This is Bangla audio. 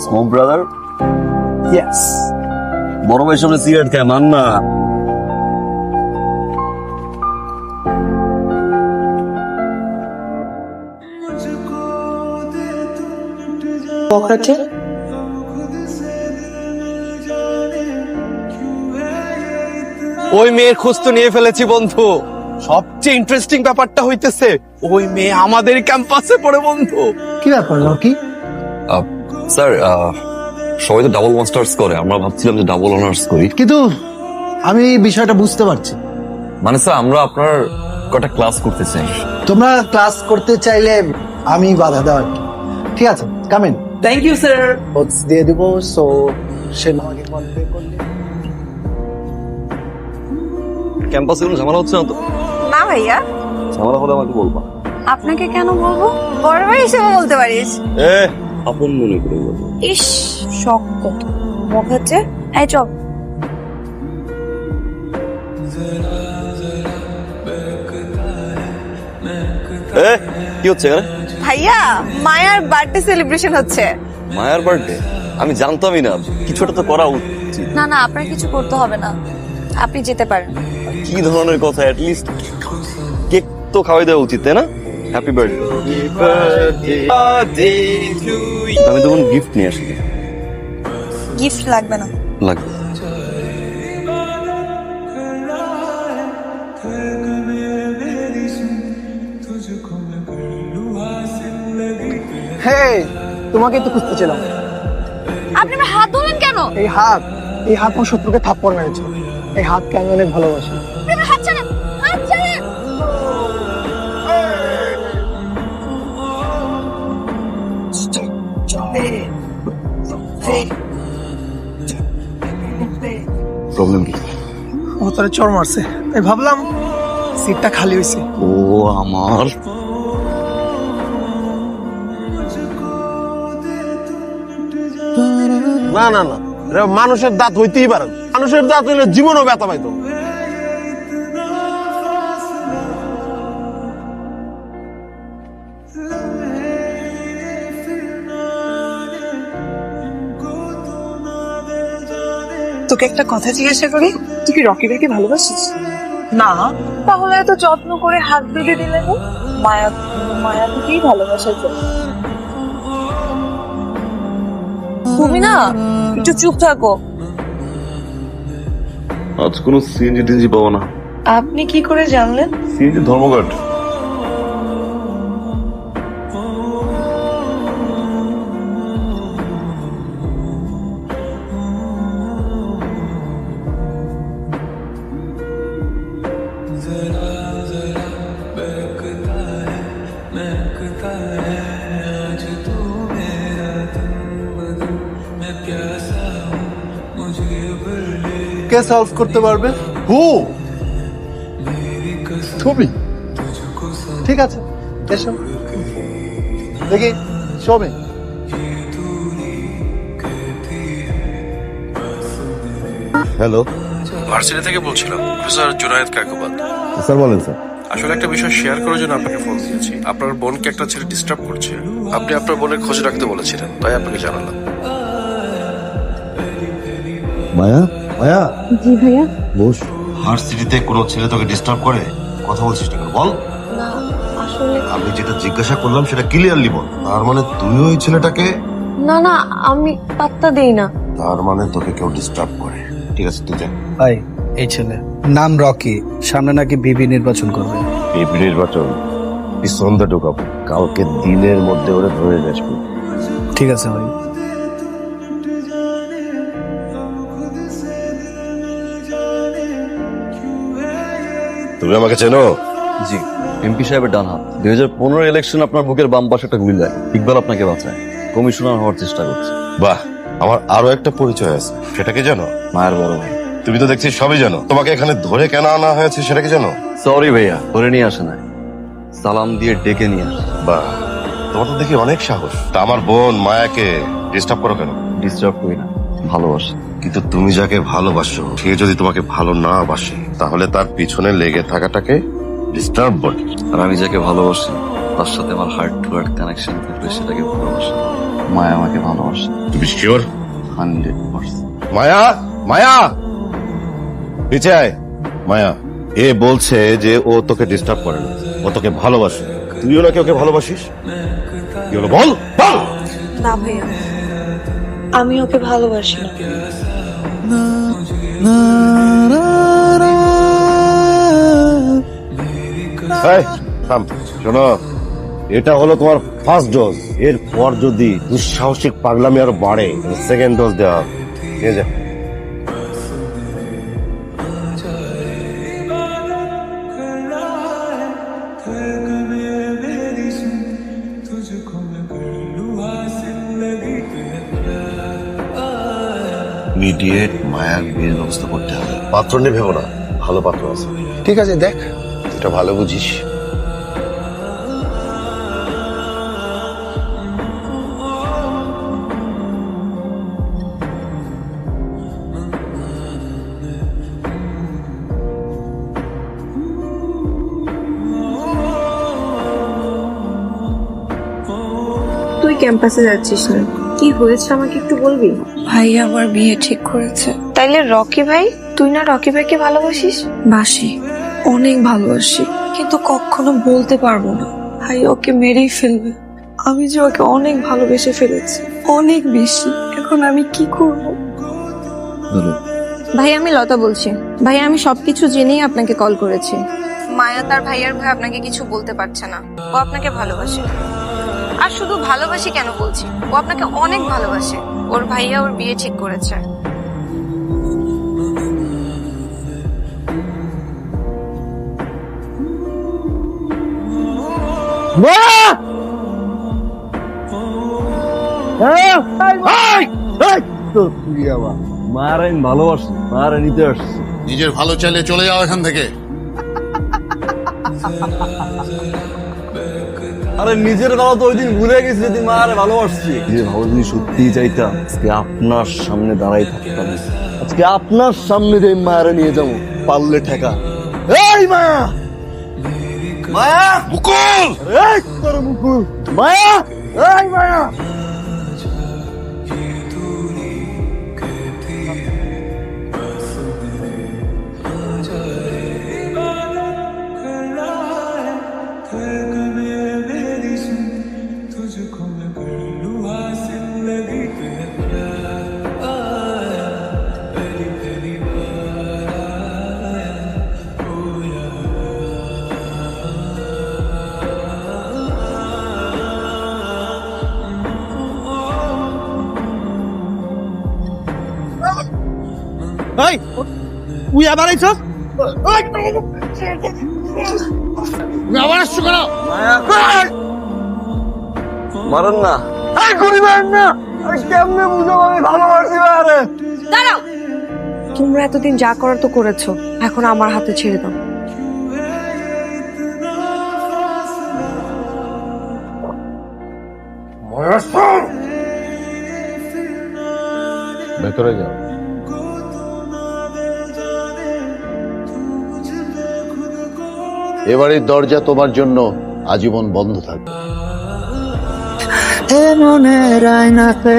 Smoke brother. ইয়েস। বড় ভাই সামনে সিগারেট খায়, মান না। পকেটে ওই মেয়ের খোঁজ তো নিয়ে ফেলেছি বন্ধু। সবচেয়ে ইন্টারেস্টিং ব্যাপারটা হইতেছে ওই মেয়ে আমাদের ক্যাম্পাসে পড়ে বন্ধু। কি ব্যাপার রকি? স্যার, সবাই তো ডাবল মাস্টার্স করে, আমরা ভাবছিলাম যে ডাবল অনার্স করি। কিন্তু আমি এই বিষয়টা বুঝতে পারছি। মানে স্যার, আমরা আপনার কটা ক্লাস করতে চাই। তোমরা ক্লাস করতে চাইলে আমি বাধা দেওয়ার কি? ঠিক আছে, come in. Thank you sir. Notes দিয়ে দিব, সো সে আমাকে কল পে করলে। ক্যাম্পাসে কোনো ঝামেলা হচ্ছে না তো? না ভাইয়া, ঝামেলা হলে আমাকে বলবা। আপনাকে কেন বলবো? বড় ভাই হিসেবে বলতে পারিস। আপন মনে করে বলবো। ইস, শখ কত মুখ হচ্ছে। এই চল। কি হচ্ছে এখানে? ভাইয়া, মায়ার বার্থডে সেলিব্রেশন হচ্ছে। মায়ার বার্থডে? আমি জানতামই না। কিছু একটা তো করা উচিত। না না, আপনার কিছু করতে হবে না, আপনি যেতে পারেন। কি ধরনের কথা? অ্যাটলিস্ট কেক তো খাওয়াই দেওয়া উচিত, তাই না? Happy birthday. আমি তখন গিফট নিয়ে আসি। গিফট লাগবে না। লাগবে। হে, তোমাকে তো খুঁজতেছিলাম। আপনি আমার হাত ধরলেন কেন? এই হাত আমার শত্রুকে থাপ্পড় মেরেছে। এই হাতকে আমি অনেক ভালোবাসি। আপনি আমার হাত ছাড়েন, হাত ছাড়েন। প্রবলেম কি? ও তারা চড় মারছে, তাই ভাবলাম সিটটা খালি হয়েছে। ও আমার না না না, এটা মানুষের দাঁত হইতেই পারে না। মানুষের দাঁত হইলে জীবনও ব্যথা পাইতো। তোকে একটা কথা জিজ্ঞাসা করি, তুই কি রকি ভাইকে ভালোবাসিস? না, তাহলে এত যত্ন করে হাত বেঁধে দিলে না? মায়া থেকেই ভালোবাসার জন্য। তুমি না একটু চুপ থাকো। আজ কোনো সিএনজি টিএনজি পাবো না। আপনি কি করে জানলেন? সিএনজি ধর্মঘট। কে সলভ করতে পারবে? হু তুমি। ঠিক আছে, এসো দেখি। শোবে হ্যালো ভার্সিটি থেকে বলছিলাম, প্রফেসর জুনায়েদ কাকুবাদ। স্যার বলেন স্যার। আসলে একটা বিষয় শেয়ার করার জন্য আপনাকে ফোন দিয়েছি। আপনার বোনকে একটা ছেলে ডিস্টার্ব করছে। আপনি আপনার বোনের খোঁজ রাখতে বলেছিলেন, তাই আপনাকে জানালাম। মায়া, মায়া জি ভাইয়া। বস। ভার্সিটিতে কোনো ছেলে তোকে ডিস্টার্ব করে? কথা বলছিস না কেন? বল। না আসলে আমি যেটা জিজ্ঞাসা করলাম সেটা ক্লিয়ারলি বল। তার মানে তুইও ওই ছেলেটাকে? না না, আমি পাত্তা দেই না। তার মানে তোকে কেউ ডিস্টার্ব করে। ঠিক আছে, তুই যা। ভাই, এই ছেলে নাম রকি, সামনে নাকি বিবি নির্বাচন করবে। এই নির্বাচন সন্ধ্যা ঢুকাবো, কালকে দিনের মধ্যে ওরা ধরে আসবে। ঠিক আছে ভাই। তুমি আমাকে চেনো? জি, এমপি সাহেবের ডান হাত। 2015 ইলেকশন আপনার বুকের বাম পাশে একটা গুলি লাগে। ইকবাল আপনাকে বাঁচায়, কমিশনার হওয়ার চেষ্টা করছে। বাহ, আমার আরো একটা পরিচয় আছে, সেটা কি জানো? মায়ের বড় ভাই। তুমি তো দেখছি সবই জানো। তোমাকে এখানে ধরে কেন আনা হয়েছে সেটা কি জানো? সরি ভাইয়া, ধরে নিয়ে আসে না, সালাম দিয়ে ডেকে নিয়ে আসে। বাহ, তোমার তো দেখি অনেক সাহস। তা আমার বোন মায়াকে ডিস্টার্ব করো কেন? ডিস্টার্ব করি না, ভালোবাসে। কিন্তু তুমি যাকে ভালোবাসো সে যদি তোমাকে ভালো না বাসে, তাহলে তার পিছনে লেগে থাকাটাকে ডিস্টার্ব বলে। আর আমি যাকে ভালোবাসি তার সাথে আমার হার্ট টু হার্ট কানেকশন থাকলে সেটাকে ভালোবাসা। মায়া আমাকে ভালোবাসে তুমি শিওর? 100%। মায়া, মায়া, নিচে আয়। মায়া, এ বলছে যে ও তোকে ডিস্টার্ব করে না, ও তোকে ভালোবাসে। তুইও নাকি ওকে ভালোবাসিস? কি হলো বল, বল। না ভাইয়া, আমি ওকে ভালোবাসি না। এই, থাম, শোনো, এটা হলো তোমার ফার্স্ট ডোজ। এরপর যদি দুঃসাহসিক পাগলামি আরো বাড়ে, সেকেন্ড ডোজ দেওয়া হবে। নিয়ে যা। ইমিডিয়েট মায়ার বিয়ের ব্যবস্থা করতে হবে। পাত্র নিয়ে ভেবো না, ভালো পাত্র আছে। ঠিক আছে, দেখ। এটা ভালো বুঝিস। তুই ক্যাম্পাসে যাচ্ছিস না, কি হয়েছে আমাকে একটু বলবি? ভাই আমার বিয়ে ঠিক করেছে। তাইলে রকি ভাই, তুই না রকি ভাইকে ভালোবাসিস? বাসি, অনেক ভালোবাসি, কিন্তু কখনো বলতে পারবো না। ভাই ওকে মেরেই ফেলবে। আমি যে ওকে অনেক ভালোবেসে ফেলেছি, অনেক বেশি। এখন আমি কি করব? বলো। ভাই আমি লতা বলছি। ভাই আমি সবকিছু জেনেই আপনাকে কল করেছি। মায়া তার ভাইয়ার ভয় আপনাকে কিছু বলতে পারছে না। ও আপনাকে ভালোবাসে। আর শুধু ভালোবাসি কেন বলছি, ও আপনাকে অনেক ভালোবাসে। ওর ভাইয়া ওর বিয়ে ঠিক করেছে। মায়ের আমি ভালোবাসি, মায়ের নিতে আসছি। নিজের ভালো চাইলে চলে যাও এখান থেকে। আরে নিজের কথা তো ওই দিন ভুলে গেছি, যদি মায়ের ভালোবাসছি। নিজের ভালো যদি সত্যিই চাইতাম, আজকে আপনার সামনে দাঁড়াই থাকতাম। আজকে আপনার সামনে যে মায়ের নিয়ে যাবো, পারলে ঠেকা। এই মায়া, মায়া, মুকুল, এই তোর মুকুল, মায়া, এই মায়া। এই, তুই আবার আইছস? আবার আসছো কেন? মারেন না, করিবেন না। কেমনে বুঝো আমি ভালোবাসি মারে? দাঁড়াও, তোমরা এতদিন যা করার তো করেছো, এখন আমার হাতে ছেড়ে দাও। ভেতরে যাও। এবারের দরজা তোমার জন্য আজীবন বন্ধ থাকবে। মনের আয়নাতে